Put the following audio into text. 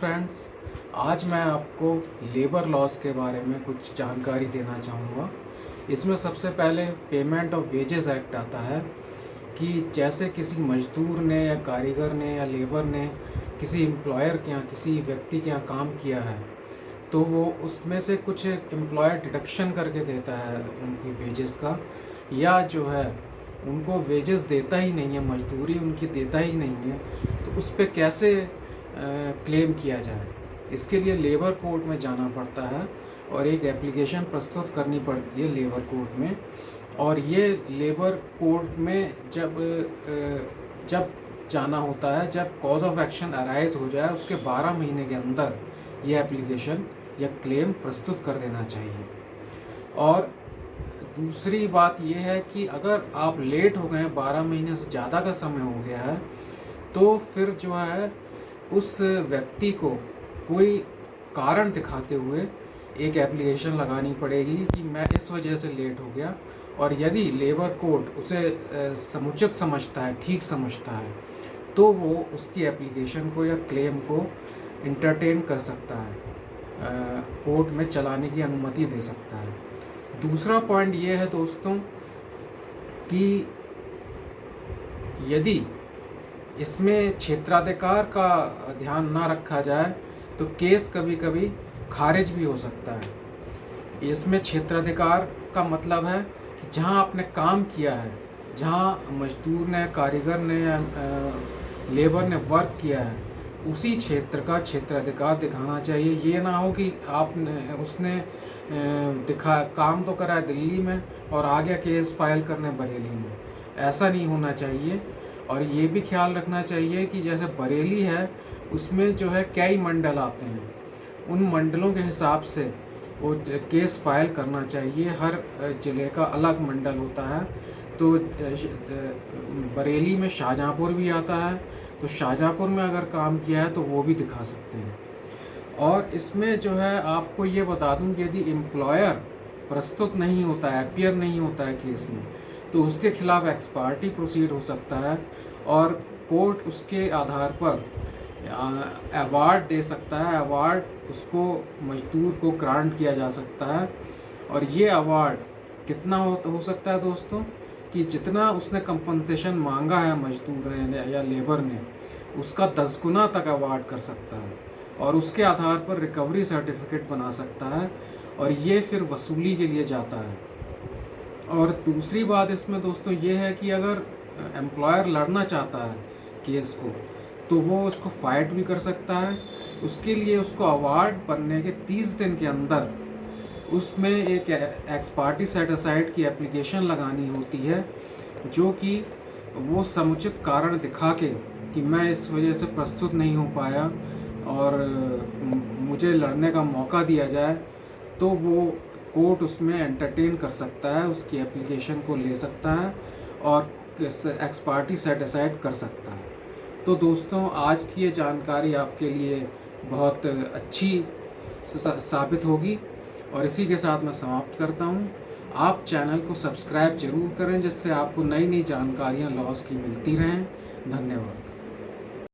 Friends, आज मैं आपको लेबर लॉस के बारे में कुछ जानकारी देना चाहूँगा। इसमें सबसे पहले पेमेंट ऑफ वेजेस एक्ट आता है कि जैसे किसी मज़दूर ने या कारीगर ने या लेबर ने किसी एम्प्लॉयर के यहाँ किसी व्यक्ति के यहाँ काम किया है, तो वो उसमें से कुछ एम्प्लॉयर डिडक्शन करके देता है उनकी वेजेस का, या जो है उनको वेजेस देता ही नहीं है, मजदूरी उनकी देता ही नहीं है, तो उस पे कैसे क्लेम किया जाए। इसके लिए लेबर कोर्ट में जाना पड़ता है और एक एप्लीकेशन प्रस्तुत करनी पड़ती है लेबर कोर्ट में। और ये लेबर कोर्ट में जब जाना होता है, जब कॉज ऑफ एक्शन अराइज हो जाए, उसके 12 महीने के अंदर ये एप्लीकेशन या क्लेम प्रस्तुत कर देना चाहिए। और दूसरी बात यह है कि अगर आप लेट हो गए हैं, 12 महीने से ज़्यादा का समय हो गया है, तो फिर जो है उस व्यक्ति को कोई कारण दिखाते हुए एक एप्लीकेशन लगानी पड़ेगी कि मैं इस वजह से लेट हो गया। और यदि लेबर कोर्ट उसे समुचित समझता है, ठीक समझता है, तो वो उसकी एप्लीकेशन को या क्लेम को इंटरटेन कर सकता है, कोर्ट में चलाने की अनुमति दे सकता है। दूसरा पॉइंट ये है दोस्तों कि यदि इसमें क्षेत्राधिकार का ध्यान ना रखा जाए तो केस कभी कभी खारिज भी हो सकता है। इसमें क्षेत्राधिकार का मतलब है कि जहां आपने काम किया है, जहां मजदूर ने, कारीगर ने या लेबर ने वर्क किया है, उसी क्षेत्र का क्षेत्राधिकार दिखाना चाहिए। ये ना हो कि उसने काम तो करा है दिल्ली में और आ गया केस फाइल करने बरेली में। ऐसा नहीं होना चाहिए। और ये भी ख्याल रखना चाहिए कि जैसे बरेली है, उसमें जो है कई मंडल आते हैं, उन मंडलों के हिसाब से वो केस फाइल करना चाहिए। हर ज़िले का अलग मंडल होता है। तो बरेली में शाहजहाँपुर भी आता है, तो शाहजहाँपुर में अगर काम किया है तो वो भी दिखा सकते हैं। और इसमें जो है आपको ये बता दूं कि यदि एम्प्लॉयर प्रस्तुत नहीं होता है, अपीयर नहीं होता है केस में, तो उसके खिलाफ एक्स पार्टी प्रोसीड हो सकता है और कोर्ट उसके आधार पर अवार्ड दे सकता है। अवार्ड उसको, मजदूर को ग्रांट किया जा सकता है। और ये अवार्ड कितना हो सकता है दोस्तों, कि जितना उसने कंपनसेशन मांगा है मजदूर ने या लेबर ने, उसका 10 गुना तक अवार्ड कर सकता है और उसके आधार पर रिकवरी सर्टिफिकेट बना सकता है और ये फिर वसूली के लिए जाता है। और दूसरी बात इसमें दोस्तों ये है कि अगर एम्प्लॉयर लड़ना चाहता है केस को, तो वो उसको फाइट भी कर सकता है। उसके लिए उसको अवार्ड बनने के 30 दिन के अंदर उसमें एक एक्स पार्टी सेट असाइड की एप्लीकेशन लगानी होती है, जो कि वो समुचित कारण दिखा के कि मैं इस वजह से प्रस्तुत नहीं हो पाया और मुझे लड़ने का मौका दिया जाए, तो वो कोर्ट उसमें एंटरटेन कर सकता है, उसकी एप्लीकेशन को ले सकता है और एक्स पार्टी सेट असाइड कर सकता है। तो दोस्तों, आज की ये जानकारी आपके लिए बहुत अच्छी साबित होगी और इसी के साथ मैं समाप्त करता हूँ। आप चैनल को सब्सक्राइब जरूर करें, जिससे आपको नई नई जानकारियाँ लॉस की मिलती रहें। धन्यवाद।